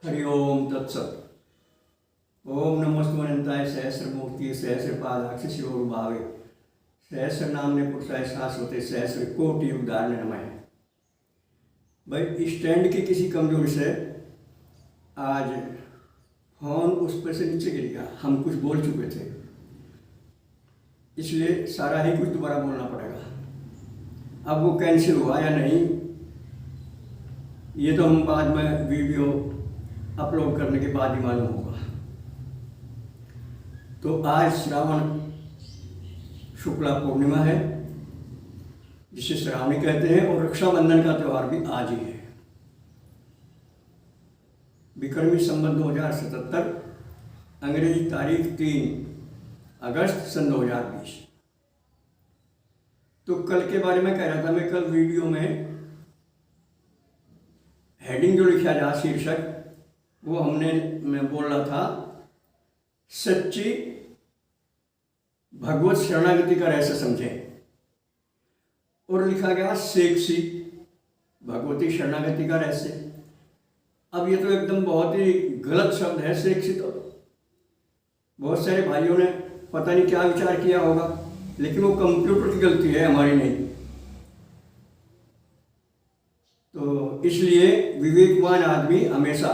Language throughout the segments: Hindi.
हरि ओम तत्सत। ओम नमोस्तुवन्ताय सहस्रमूर्ति सहस्रपादाक्ष शिवोरुभावे सहस्र नामने पुरुषाय शाश्वते सहस्र कोटि युगधारण नमः। भाई स्टैंड की किसी कमजोरी से आज फोन उस पर से नीचे गिर गया। हम कुछ बोल चुके थे, इसलिए सारा ही कुछ दोबारा बोलना पड़ेगा। अब वो कैंसिल हुआ या नहीं ये तो हम बाद में वीडियो अपलोड करने के बाद ही मालूम होगा। तो आज श्रावण शुक्ला पूर्णिमा है, जिसे श्रावणी कहते हैं, और रक्षाबंधन का त्यौहार भी आज ही है। विक्रमी संवत 2077, अंग्रेजी तारीख 3 अगस्त सन 2020। तो कल के बारे में कह रहा था मैं। कल वीडियो में हेडिंग जो लिखा जा शीर्षक, वो मैं बोल रहा था सच्ची भगवत शरणागति का रहस्य समझें, और लिखा गया सेक्सी भगवती शरणागति का रहस्य। अब ये तो एकदम बहुत ही गलत शब्द है सेक्सी। तो बहुत सारे भाइयों ने पता नहीं क्या विचार किया होगा, लेकिन वो कंप्यूटर की गलती है, हमारी नहीं। तो इसलिए विवेकवान आदमी हमेशा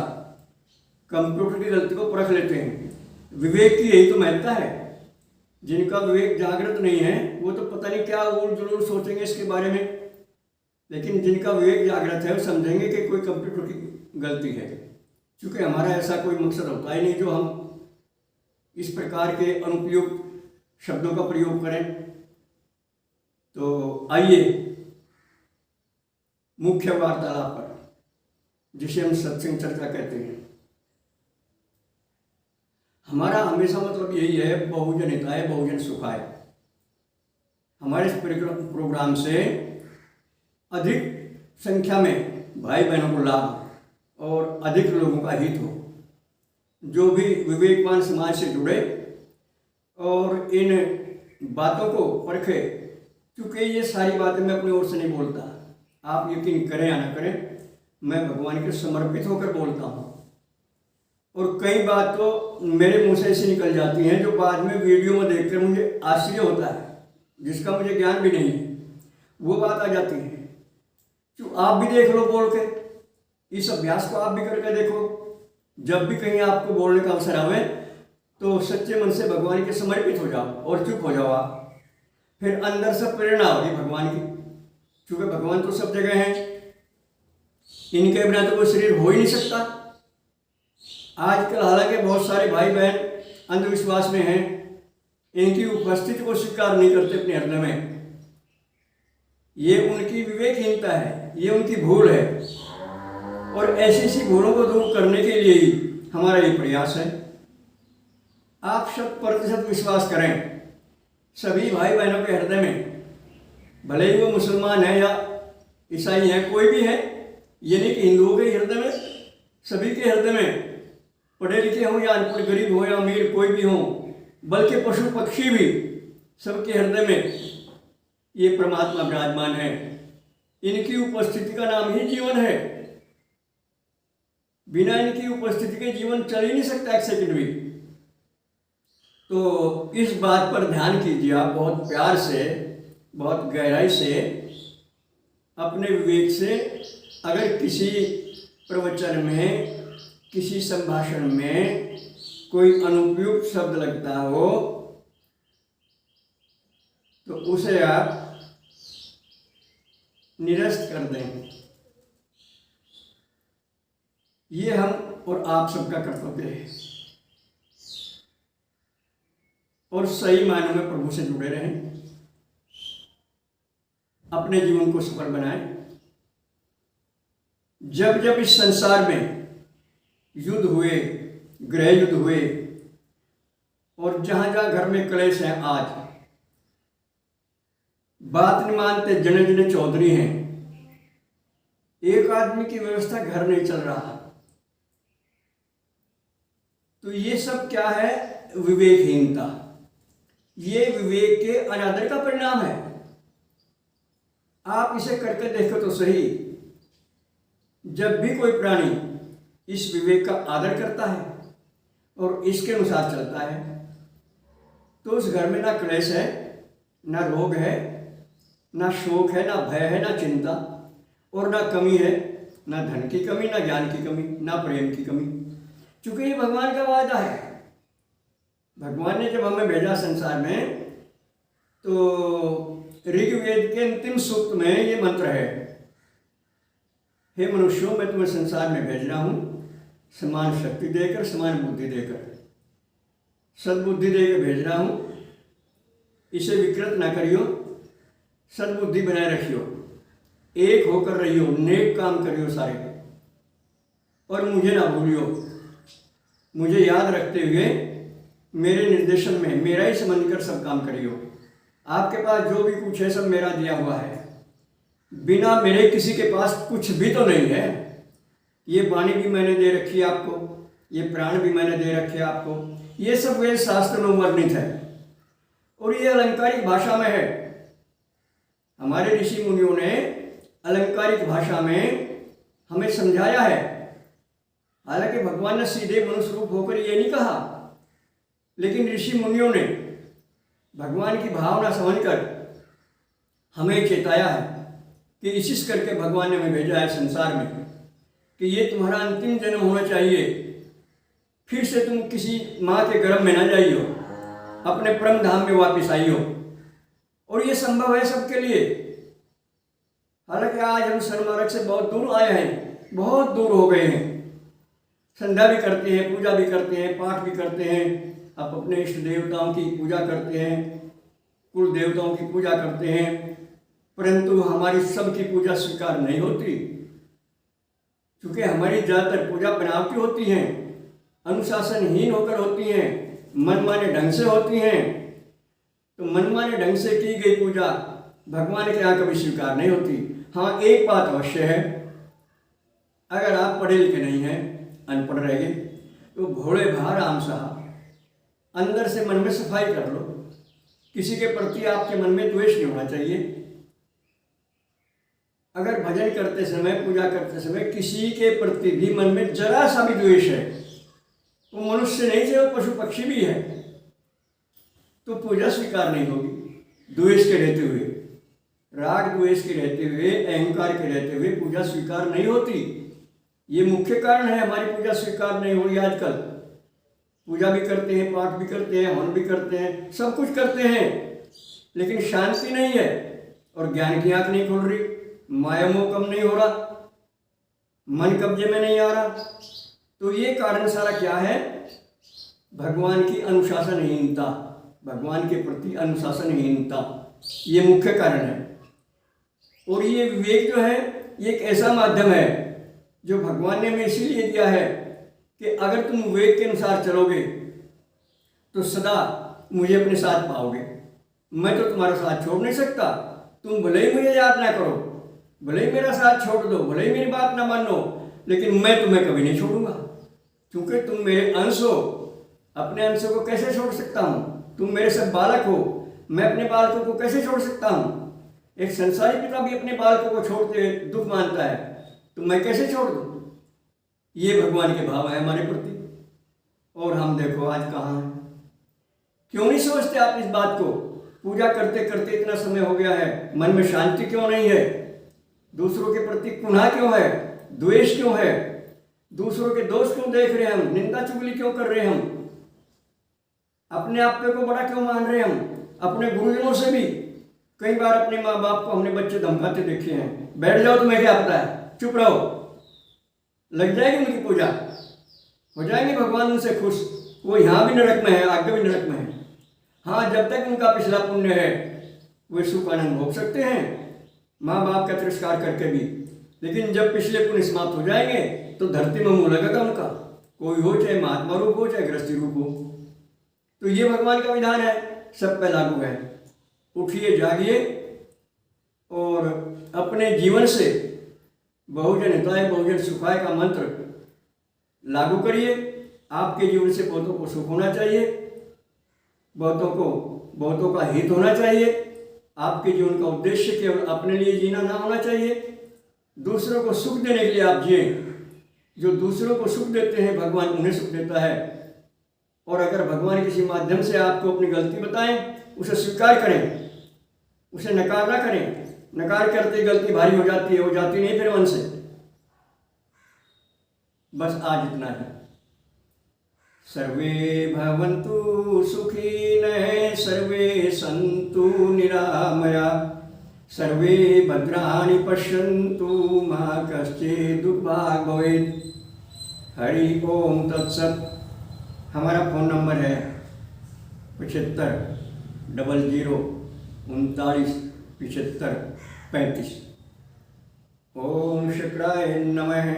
कंप्यूटर की गलती को परख लेते हैं। विवेक की यही तो महत्ता है। जिनका विवेक जागृत नहीं है वो तो पता नहीं क्या उल जुलूल सोचेंगे इसके बारे में, लेकिन जिनका विवेक जागृत है वो समझेंगे कि कोई कंप्यूटर की गलती है। क्योंकि हमारा ऐसा कोई मकसद होता ही नहीं जो हम इस प्रकार के अनुपयुक्त शब्दों का प्रयोग करें। तो आइए मुख्य वार्तालाप पर, जिसे हम सत्संग चर्चा कहते हैं। हमारा हमेशा मतलब यही है, बहुजन हिताय बहुजन सुखाय। हमारे इस प्रोग्राम से अधिक संख्या में भाई बहनों को लाभ और अधिक लोगों का हित हो, जो भी विवेकवान समाज से जुड़े और इन बातों को परखे। क्योंकि ये सारी बातें मैं अपनी ओर से नहीं बोलता, आप यकीन करें या ना करें, मैं भगवान के समर्पित होकर बोलता हूँ। और कई बात तो मेरे मुंह से ऐसी निकल जाती हैं जो बाद में वीडियो में देखकर मुझे आश्चर्य होता है, जिसका मुझे ज्ञान भी नहीं है, वो बात आ जाती है। तो आप भी देख लो बोल के, इस अभ्यास को आप भी करके देखो। जब भी कहीं आपको बोलने का अवसर आवे तो सच्चे मन से भगवान के समर्पित हो जाओ और चुप हो जाओ आप। फिर अंदर से प्रेरणा होगी भगवान की, क्योंकि भगवान तो सब जगह हैं, इनके बिना तो कोई शरीर हो ही नहीं सकता। आजकल हालांकि बहुत सारे भाई बहन अंधविश्वास में हैं, इनकी उपस्थिति को स्वीकार नहीं करते अपने हृदय में। ये उनकी विवेकहीनता है, ये उनकी भूल है, और ऐसी ऐसी भूलों को दूर करने के लिए ही हमारा ये प्रयास है। आप 100% विश्वास करें, सभी भाई बहनों के हृदय में, भले ही वो मुसलमान है या ईसाई है, कोई भी है, ये नहीं कि हिंदुओं के हृदय में, सभी के हृदय में, पढ़े लिखे हों या अनपढ़, गरीब हो या अमीर, कोई भी हो, बल्कि पशु पक्षी भी, सबके हृदय में ये परमात्मा विराजमान है। इनकी उपस्थिति का नाम ही जीवन है। बिना इनकी उपस्थिति के जीवन चल ही नहीं सकता एक सेकंड भी। तो इस बात पर ध्यान कीजिए आप, बहुत प्यार से, बहुत गहराई से, अपने विवेक से। अगर किसी प्रवचन में, किसी संभाषण में कोई अनुपयुक्त शब्द लगता हो तो उसे आप निरस्त कर दें। ये हम और आप सबका कर्तव्य है। और सही मायनों में प्रभु से जुड़े रहें, अपने जीवन को सफल बनाएं। जब जब इस संसार में युद्ध हुए, गृह युद्ध हुए, और जहां जहां घर में क्लेश है, आज बात नहीं मानते, जने जने चौधरी हैं, एक आदमी की व्यवस्था घर नहीं चल रहा। तो ये सब क्या है? विवेकहीनता। ये विवेक के अनादर का परिणाम है। आप इसे करके देखो तो सही। जब भी कोई प्राणी इस विवेक का आदर करता है और इसके अनुसार चलता है, तो उस घर में ना क्लेश है, ना रोग है, ना शोक है, ना भय है, ना चिंता, और ना कमी है, ना धन की कमी, ना ज्ञान की कमी, ना प्रेम की कमी। क्योंकि ये भगवान का वादा है। भगवान ने जब हमें भेजा संसार में, तो ऋग्वेद के अंतिम सूक्त में ये मंत्र है, हे मनुष्यों, मैं तुम्हें संसार में भेज रहा हूँ समान शक्ति देकर, समान बुद्धि देकर, सद्बुद्धि देकर भेज रहा हूँ। इसे विकृत ना करियो, सद्बुद्धि बनाए रखियो, एक होकर रहियो, नेक काम करियो सारे, और मुझे ना भूलियो। मुझे याद रखते हुए मेरे निर्देशन में मेरा ही समझ कर सब काम करियो। आपके पास जो भी कुछ है सब मेरा दिया हुआ है, बिना मेरे किसी के पास कुछ भी तो नहीं है। ये वाणी भी मैंने दे रखी है आपको, ये प्राण भी मैंने दे रखे आपको, ये सब वेद शास्त्र में वर्णित है, और ये अलंकारिक भाषा में है। हमारे ऋषि मुनियों ने अलंकारिक भाषा में हमें समझाया है। हालांकि भगवान ने सीधे मनुष्य रूप होकर ये नहीं कहा, लेकिन ऋषि मुनियों ने भगवान की भावना समझकर हमें चेताया है कि इसी करके भगवान ने हमें भेजा है संसार में कि ये तुम्हारा अंतिम जन्म होना चाहिए, फिर से तुम किसी माँ के गर्भ में ना जाइयो, अपने परम धाम में वापस आइयो। और ये संभव है सबके लिए। हालांकि आज हम सन्मार्ग से बहुत दूर आए हैं, बहुत दूर हो गए हैं। संध्या भी करते हैं, पूजा भी करते हैं, पाठ भी करते हैं, आप अपने इष्ट देवताओं की पूजा करते हैं, कुल देवताओं की पूजा करते हैं, परंतु हमारी सबकी पूजा स्वीकार नहीं होती, क्योंकि हमारी ज़्यादातर पूजा बनावटी होती हैं, अनुशासनहीन होकर होती हैं, मनमाने ढंग से होती हैं। तो मनमाने ढंग से की गई पूजा भगवान के यहाँ कभी स्वीकार नहीं होती। हाँ, एक बात अवश्य है, अगर आप पढ़े लिखे नहीं हैं, अनपढ़ रह गए, तो भोले भा राम साहब अंदर से मन में सफाई कर लो। किसी के प्रति आपके मन में द्वेष नहीं होना चाहिए। अगर भजन करते समय, पूजा करते समय किसी के प्रति भी मन में जरा सा भी द्वेष है, वो मनुष्य नहीं है, वो पशु पक्षी भी है, तो पूजा स्वीकार नहीं होगी। द्वेष के रहते हुए, राग द्वेष के रहते हुए, अहंकार के रहते हुए पूजा स्वीकार नहीं होती। ये मुख्य कारण है हमारी पूजा स्वीकार नहीं हो रही। आजकल पूजा भी करते हैं, पाठ भी करते हैं, हवन भी करते हैं, सब कुछ करते हैं, लेकिन शांति नहीं है और ज्ञान की आंख नहीं खुल रही, माया मोह कम नहीं हो रहा, मन कब्जे में नहीं आ रहा। तो ये कारण सारा क्या है? भगवान की अनुशासनहीनता, भगवान के प्रति अनुशासनहीनता, ये मुख्य कारण है। और ये विवेक जो है, ये एक ऐसा माध्यम है जो भगवान ने हमें इसीलिए दिया है कि अगर तुम विवेक के अनुसार चलोगे तो सदा मुझे अपने साथ पाओगे। मैं तो तुम्हारा साथ छोड़ नहीं सकता। तुम भले ही मुझे याद ना करो, भले ही मेरा साथ छोड़ दो, भले ही मेरी बात ना मानो, लेकिन मैं तुम्हें कभी नहीं छोड़ूंगा, क्योंकि तुम मेरे अंश हो। अपने अंश को कैसे छोड़ सकता हूँ? तुम मेरे सब बालक हो, मैं अपने बालकों को कैसे छोड़ सकता हूँ? एक संसारी पिता भी अपने बालकों को छोड़ते दुख मानता है, तो मैं कैसे छोड़ दूँ? ये भगवान के भाव है हमारे प्रति। और हम देखो आज कहाँ हैं। क्यों नहीं सोचते आप इस बात को? पूजा करते करते इतना समय हो गया है, मन में शांति क्यों नहीं है? दूसरों के प्रति कुन्हा क्यों है? द्वेष क्यों है? दूसरों के दोष क्यों देख रहे हैं हम? निंदा चुगली क्यों कर रहे हैं हम? अपने आप को बड़ा क्यों मान रहे हैं हम? अपने गुरुजनों से भी कई बार अपने माँ बाप को हमने बच्चे धमकाते देखे हैं, बैठ जाओ तुम्हें क्या पता है, चुप रहो, लग जाएगी उनकी पूजा, हो जाएंगे भगवान उनसे खुश। वो यहाँ भी नरक में है, आगे भी नरक में है। हाँ, जब तक उनका पिछला पुण्य है वे सुख आनंद भोग सकते हैं माँ बाप का तिरस्कार करके भी, लेकिन जब पिछले पुण्य समाप्त हो जाएंगे तो धरती में मुँह लगेगा उनका, कोई हो, चाहे महात्मा रूप हो चाहे गृहस्थी रूप हो। तो ये भगवान का विधान है, सब पे लागू है। उठिए, जागिए और अपने जीवन से बहुजन हिताय बहुजन सुखाय का मंत्र लागू करिए। आपके जीवन से बहुतों को सुख होना चाहिए, बहुतों का हित होना चाहिए। आपके जीवन का उद्देश्य केवल अपने लिए जीना ना होना चाहिए, दूसरों को सुख देने के लिए आप जिए। जो दूसरों को सुख देते हैं भगवान उन्हें सुख देता है। और अगर भगवान किसी माध्यम से आपको अपनी गलती बताएं, उसे स्वीकार करें, उसे नकार ना करें। नकार करते गलती भारी हो जाती है, वो जाती नहीं फिर मन से। बस आज इतना है। सर्वे भवन्तु सुखिनः, सर्वे सन्तु निरामया, सर्वे भद्राणि पश्यन्तु, मा कश्चित् दुर्भाग् भवेत्। हरि ओम तत्सत। हमारा फ़ोन नंबर है 75 00 39 75 35। ओम शुक्राय नमः।